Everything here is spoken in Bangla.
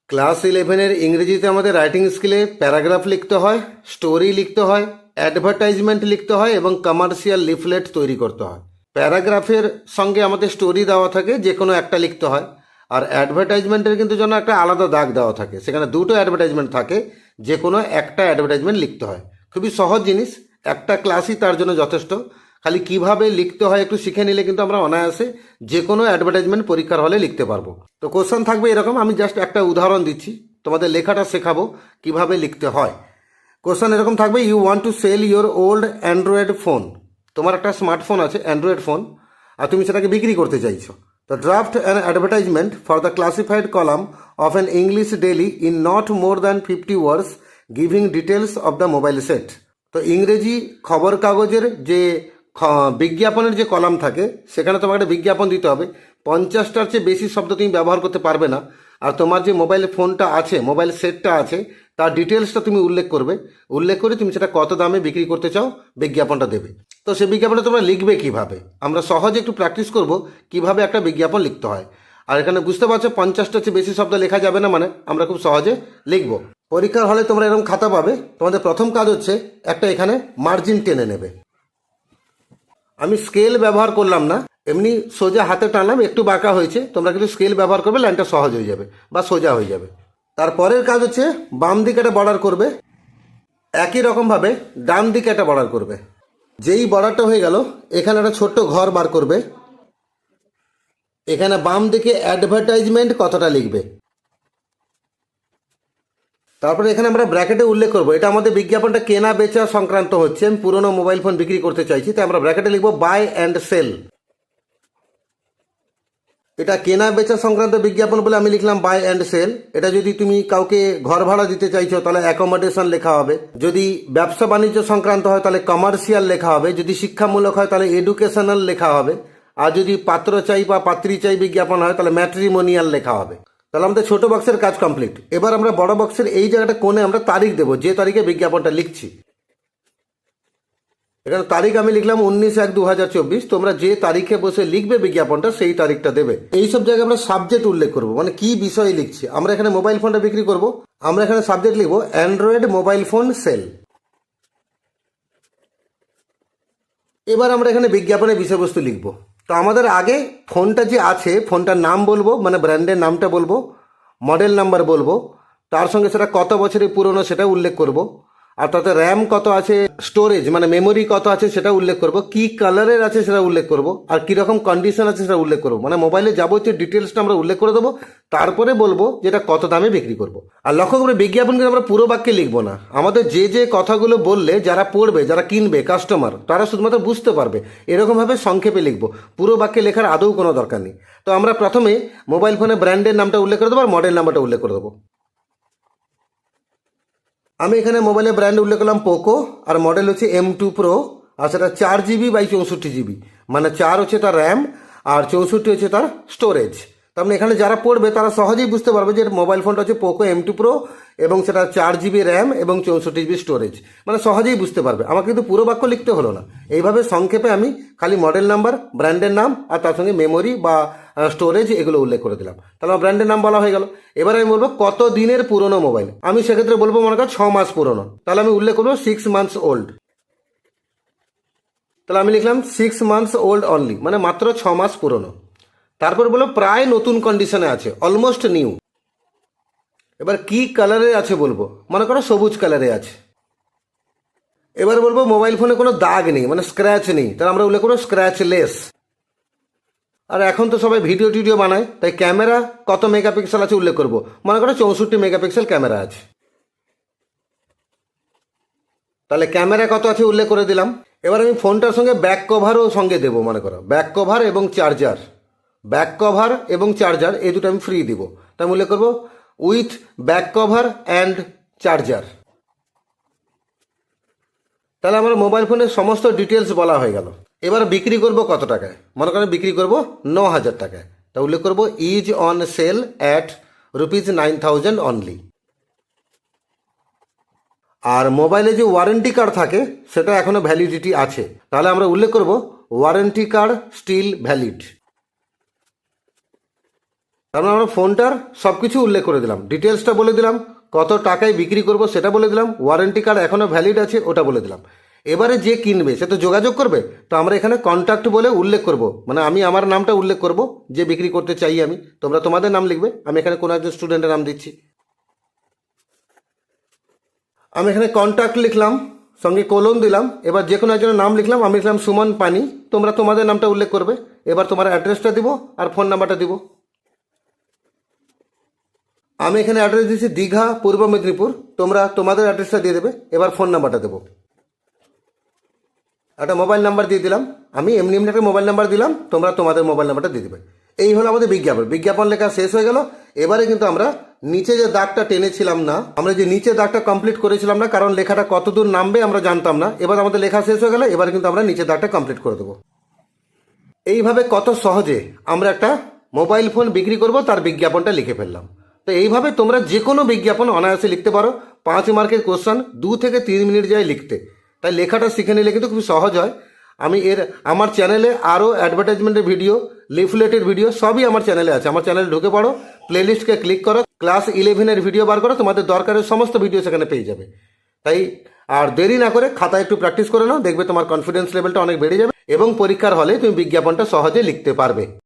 ক্লাস 11-এর ইংরেজিতে আমাদের রাইটিং স্কিলে প্যারাগ্রাফ লিখতে হয়, স্টোরি লিখতে হয়, অ্যাডভার্টাইজমেন্ট লিখতে হয় এবং কমার্শিয়াল লিফলেট তৈরি করতে হয়। প্যারাগ্রাফের সঙ্গে আমাদের স্টোরি দেওয়া থাকে, যে কোনো একটা লিখতে হয়। আর অ্যাডভার্টাইজমেন্টের কিন্তু জন্য একটা আলাদা দাগ দেওয়া থাকে, সেখানে দুটো অ্যাডভার্টাইজমেন্ট থাকে, যে কোনো একটা অ্যাডভার্টাইজমেন্ট লিখতে হয়। খুবই সহজ জিনিস, একটা ক্লাসই তার জন্য যথেষ্ট। খালি কিভাবে লিখতে হয় একটু শিখে নিলে কিন্তু আমরা অনায়াসে যে কোনো অ্যাডভার্টাইজমেন্ট পরীক্ষার হলে লিখতে পারবো। তো কোশ্চেন থাকবে এরকম, আমি জাস্ট একটা উদাহরণ দিচ্ছি, তোমাদের লেখাটা শেখাবো কিভাবে লিখতে হয়। কোশ্চেন এরকম থাকবে, you want to sell your old Android phone. তোমার একটা স্মার্টফোন আছে, অ্যান্ড্রয়েড ফোন, আর তুমি সেটাকে বিক্রি করতে চাইছো। তো draft an advertisement for the classified column of an English daily in not more than 50 words giving details of the mobile set. তো ইংরেজি খবর কাগজের যে বিজ্ঞাপনের যে কলাম থাকে, সেখানে তোমাকে একটা বিজ্ঞাপন দিতে হবে। 50টার চেয়ে বেশি শব্দ তুমি ব্যবহার করতে পারবে না। আর তোমার যে মোবাইল ফোনটা আছে, মোবাইল সেটটা আছে, তার ডিটেলসটা তুমি উল্লেখ করবে। উল্লেখ করে তুমি সেটা কত দামে বিক্রি করতে চাও, বিজ্ঞাপনটা দেবে। তো সেই বিজ্ঞাপনটা তোমরা লিখবে কিভাবে, আমরা সহজে একটু প্র্যাকটিস করব কিভাবে একটা বিজ্ঞাপন লিখতে হয়। আর এখানে বুঝতে পারছো 50টার চেয়ে বেশি শব্দ লেখা যাবে না, মানে আমরা খুব সহজে লিখব। পরীক্ষার হলে তোমরা এরকম খাতা পাবে। তোমাদের প্রথম কাজ হচ্ছে একটা এখানে মার্জিন টেনে নেবে। আমি স্কেল ব্যবহার করলাম না, এমনি সোজা হাতে টানলাম, একটু বাঁকা হয়েছে, তোমরা কিন্তু স্কেল ব্যবহার করবে, লাইনটা সহজ হয়ে যাবে বা সোজা হয়ে যাবে। তারপরের কাজ হচ্ছে বাম দিকে একটা বর্ডার করবে, একই রকমভাবে ডান দিকে একটা বর্ডার করবে। যেই বর্ডারটা হয়ে গেল, এখানে একটা ছোট্ট ঘর বার করবে। এখানে বাম দিকে অ্যাডভার্টাইজমেন্ট কথাটা লিখবে। তারপরে এখানে আমরা ব্র্যাকেটে উল্লেখ করবো, এটা আমাদের বিজ্ঞাপনটা কেনা বেচা সংক্রান্ত হচ্ছে। আমি পুরনো মোবাইল ফোন বিক্রি করতে চাইছি, তাই আমরা ব্র্যাকেটে লিখবো বাই অ্যান্ড সেল। এটা কেনা বেচা সংক্রান্ত বিজ্ঞাপন বলে আমি লিখলাম বাই অ্যান্ড সেল। এটা যদি তুমি কাউকে ঘর ভাড়া দিতে চাইছো তাহলে অ্যাকোমোডেশন লেখা হবে। যদি ব্যবসা বাণিজ্য সংক্রান্ত হয় তাহলে কমার্শিয়াল লেখা হবে। যদি শিক্ষামূলক হয় তাহলে এডুকেশনাল লেখা হবে। আর যদি পাত্র চাই বা পাত্রী চাই বিজ্ঞাপন হয় তাহলে ম্যাট্রিমোনিয়াল লেখা হবে। তাহলে আমাদের ছোট বক্সের কাজ কমপ্লিট। এবার আমরা বড় বক্সের এই জায়গাটা কোণে আমরা তারিখ দেবো, যে তারিখে বিজ্ঞাপনটা লিখছি। এখানে তারিখ আমি লিখলাম 19/1/2024। তোমরা যে তারিখে বসে লিখবে বিজ্ঞাপনটা সেই তারিখটা দেবে। এইসব জায়গায় আমরা সাবজেক্ট উল্লেখ করব, মানে কি বিষয়ে লিখছি। আমরা এখানে মোবাইল ফোনটা বিক্রি করব, আমরা এখানে সাবজেক্ট লিখবো অ্যান্ড্রয়েড মোবাইল ফোন সেল। এবার আমরা এখানে বিজ্ঞাপনের বিষয়বস্তু লিখবো। তো আমাদের আগে ফোনটা যে আছে, ফোনটার নাম বলবো, মানে ব্র্যান্ডের নামটা বলবো, মডেল নাম্বার বলবো, তার সঙ্গে সেটা কত বছরের পুরনো সেটা উল্লেখ করব। আর তাতে র্যাম কত আছে, স্টোরেজ মানে মেমোরি কত আছে সেটা উল্লেখ করব, কি কালারের আছে সেটা উল্লেখ করব, আর কীরকম কন্ডিশন আছে সেটা উল্লেখ করব। মানে মোবাইলের যাবতীয় ডিটেলসটা আমরা উল্লেখ করে দেবো। তারপরে বলবো যেটা কত দামে বিক্রি করব। আর লক্ষ্য করে বিজ্ঞাপন কিন্তু আমরা পুরো বাক্যে লিখবো না। আমাদের যে যে কথাগুলো বললে যারা পড়বে, যারা কিনবে, কাস্টমার, তারা শুধুমাত্র বুঝতে পারবে, এরকমভাবে সংক্ষেপে লিখবো। পুরো বাক্যে লেখার আদৌ কোনো দরকার নেই। তো আমরা প্রথমে মোবাইল ফোনের ব্র্যান্ডের নামটা উল্লেখ করে দেবো আর মডেল নাম্বারটা উল্লেখ করে দেবো। আমি এখানে মোবাইলের ব্র্যান্ড উল্লেখ করলাম পোকো, আর মডেল হচ্ছে M2 Pro, আর সেটা 4GB/64GB, মানে 4 হচ্ছে তার র্যাম আর 64 হচ্ছে তার স্টোরেজ। তার মানে এখানে যারা পড়বে তারা সহজেই বুঝতে পারবে যে মোবাইল ফোনটা হচ্ছে পোকো M2 Pro এবং সেটা 4GB র্যাম এবং 64GB স্টোরেজ, মানে সহজেই বুঝতে পারবে। আমাকে কিন্তু পুরো বাক্য লিখতে হলো না, এইভাবে সংক্ষেপে আমি খালি মডেল নাম্বার, ব্র্যান্ডের নাম আর তার সঙ্গে মেমোরি বা স্টোরেজ এগুলো উল্লেখ করে দিলাম। তাহলে আমার ব্র্যান্ডের নাম বলা হয়ে গেল। এবার আমি বলবো কত দিনের পুরনো মোবাইল। আমি সেক্ষেত্রে বলবো মনে কর 6 মাস পুরনো, তাহলে আমি উল্লেখ করবো 6 months ওল্ড। তাহলে আমি লিখলাম 6 months ওল্ড অনলি, মানে মাত্র 6 মাস পুরনো। তারপর বলবো প্রায় নতুন কন্ডিশনে আছে, অলমোস্ট নিউ। এবার কি কালারে আছে বলবো, মনে করো সবুজ কালারে আছে। এবার বলবো মোবাইল ফোনে কোনো দাগ নেই, মানে স্ক্র্যাচ নেই, তাহলে আমরা উল্লেখ করবো স্ক্র্যাচলেস। আর এখন তো সবাই ভিডিও টিডিও বানায়, তাই ক্যামেরা কত মেগাপিক্সেল আছে উল্লেখ করবো, মনে করো 64 মেগাপিক্সেল ক্যামেরা আছে। তাহলে ক্যামেরা কত আছে উল্লেখ করে দিলাম। এবার আমি ফোনটার সঙ্গে ব্যাক কভারও সঙ্গে দেবো, মনে করো ব্যাক কভার এবং চার্জার। ব্যাক কভার এবং চার্জার এই দুটো আমি ফ্রি দিব, তাই উল্লেখ করবো with back cover and charger. তাহলে আমার মোবাইল ফোনের সমস্ত ডিটেলস বলা হয়ে গেল। এবার বিক্রি করব কত টাকায়, মনে করেন বিক্রি করব 9,000 টাকায়, তা উল্লেখ করবো is on sale at ₹9,000 only. আর মোবাইলে যে ওয়ারেন্টি কার্ড থাকে সেটা এখনো ভ্যালিডিটি আছে, তাহলে আমরা উল্লেখ করব ওয়ারেন্টি কার্ড স্টিল ভ্যালিড। তার মানে আমরা ফোনটার সব কিছু উল্লেখ করে দিলাম, ডিটেলসটা বলে দিলাম, কত টাকায় বিক্রি করব সেটা বলে দিলাম, ওয়ারেন্টি কার্ড এখনও ভ্যালিড আছে ওটা বলে দিলাম। এবারে যে কিনবে সে তো যোগাযোগ করবে, তো আমরা এখানে কন্ট্যাক্ট বলে উল্লেখ করব, মানে আমি আমার নামটা উল্লেখ করব যে বিক্রি করতে চাই আমি, তোমরা তোমাদের নাম লিখবে, আমি এখানে কোনো একজন স্টুডেন্টের নাম দিচ্ছি। আমি এখানে কন্ট্যাক্ট লিখলাম, সঙ্গে কোলন দিলাম, এবার যে কোনো একজনের নাম লিখলাম, আমি লিখলাম সুমন পানি, তোমরা তোমাদের নামটা উল্লেখ করবে। এবার তোমার অ্যাড্রেসটা দিব আর ফোন নাম্বারটা দিব। আমি এখানে অ্যাড্রেস দিচ্ছি দীঘা, পূর্ব মেদিনীপুর, তোমরা তোমাদের অ্যাড্রেসটা দিয়ে দেবে। এবার ফোন নাম্বারটা দেবো, একটা মোবাইল নাম্বার দিয়ে দিলাম, আমি এমনি এমনি একটা মোবাইল নাম্বার দিলাম, তোমরা তোমাদের মোবাইল নাম্বারটা দিয়ে দেবে। এই হলো আমাদের বিজ্ঞাপন। বিজ্ঞাপন লেখা শেষ হয়ে গেল। এবারে কিন্তু আমরা নিচে যে দাগটা টেনেছিলাম না, আমরা যে নিচে দাগটা কমপ্লিট করেছিলাম না, কারণ লেখাটা কতদূর নামবে আমরা জানতাম না। এবার আমাদের লেখা শেষ হয়ে গেল, এবার কিন্তু আমরা নিচে দাগটা কমপ্লিট করে দেবো। এইভাবে কত সহজে আমরা একটা মোবাইল ফোন বিক্রি করব তার বিজ্ঞাপনটা লিখে ফেললাম। তো এইভাবে তোমরা যে কোনো বিজ্ঞাপন অনায়াসে লিখতে পারো। 5 মার্কের কোশ্চেন 2 থেকে 3 মিনিট যায় লিখতে, তাই লেখাটা শিখে নিলে কিন্তু খুব সহজ হয়। আমি আমার চ্যানেলে আরও অ্যাডভার্টাইজমেন্টের ভিডিও, লিফলেটের ভিডিও সবই আমার চ্যানেলে আছে। আমার চ্যানেলে ঢুকে পড়ো, প্লেলিস্টকে ক্লিক করো, ক্লাস 11-এর ভিডিও বার করো, তোমাদের দরকারের সমস্ত ভিডিও সেখানে পেয়ে যাবে। তাই আর দেরি না করে খাতায় একটু প্র্যাকটিস করে নাও, দেখবে তোমার কনফিডেন্স লেভেলটা অনেক বেড়ে যাবে এবং পরীক্ষার হলে তুমি বিজ্ঞাপনটা সহজে লিখতে পারবে।